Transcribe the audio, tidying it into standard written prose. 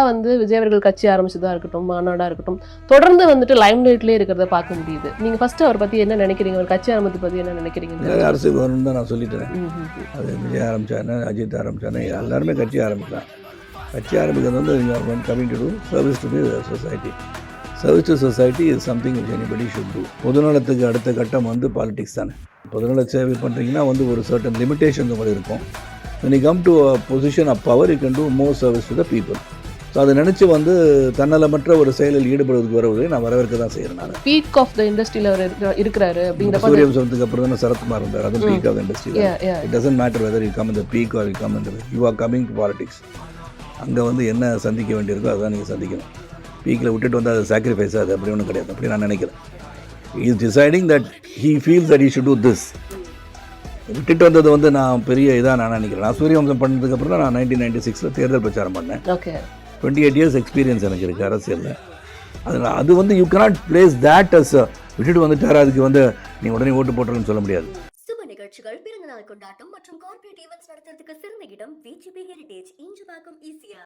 வந்து விஜய் அவர்கள் கட்சி ஆரம்பிச்சதா இருக்கட்டும், மாநாடா இருக்கட்டும், தொடர்ந்து வந்துட்டு லைம் லைட்லயே இருக்கிறத பார்க்க முடியுது. நீங்க ஃபர்ஸ்ட் அவர் பத்தி என்ன நினைக்கிறீங்க? அவர் கட்சி ஆரம்பத்தை பத்தி என்ன நினைக்கிறீங்க? அரசுக்கு வரணும்னு தான் நான் சொல்லிட்டேன். அது விஜய் ஆரம்பிச்சானே, அஜித் ஆரம்பிச்சானே, எல்லாருமே கட்சி ஆரம்பிக்கலாம். கட்சி ஆரம்பிக்கிறது வந்து coming to do service to the society. Service to society is something which anybody should do. பொதுநலத்துக்கு அடுத்த கட்டம் வந்து பாலிடிக்ஸ் தானே. பொதுநல சேவை பண்ணுறீங்கன்னா வந்து ஒரு சர்டன் லிமிடேஷன் மாதிரி இருக்கும். when you come to a position of power, you can do more service to the people. So அதை நினச்சி வந்து தன்னலமற்ற ஒரு செயலில் ஈடுபடுவதற்கு வருவதை நான் வரவேற்க தான் செய்கிறேன். நான் பீக் ஆஃப் த இண்டஸ்ட்ரியில் அவர் இருக்கிறாரு அப்படிங்கிற சூரியன் சொல்றதுக்கு அப்புறம் தானே சரத்குமார் இருந்தார். அதுவும் peak of industry. It doesn't matter whether you come into peak or you come into you are coming to politics. அங்கே வந்து என்ன சந்திக்க வேண்டியிருக்கோ அதுதான் நீங்கள் சந்திக்கணும். பீக்கில் விட்டுட்டு வந்து அது சாக்ரிஃபைஸ் அது அப்படி ஒன்றும் கிடையாது. அப்படி நான் நினைக்கிறேன். Is deciding that he feels that he should do this. விட்டுட்டு வந்தது வந்து நான் பெரிய இதாக நான் நினைக்கிறேன். நான் சூரியவம்சம் பண்ணதுக்கப்புறம் தான் நான் 1996 தேர்தல் பிரச்சாரம் பண்ணேன். 28 இயர்ஸ் எக்ஸ்பீரியன்ஸ் எனக்கு இருக்குது அரசியலில். அதில் அது வந்து you cannot place that as விட்டுட்டு வந்துட்டார் அதுக்கு வந்து நீ உடனே ஓட்டு போட்டுருன்னு சொல்ல முடியாது. சுப நிகழ்ச்சிகள், பிறந்தநாள் கொண்டாட்டம் மற்றும் கார்ப்பரேட் ஈவென்ட்ஸ் நடத்துறதுக்கு சிறந்த இடம் VGP ஹெரிடேஜ். இன்று பார்க்கும் ஈஸியா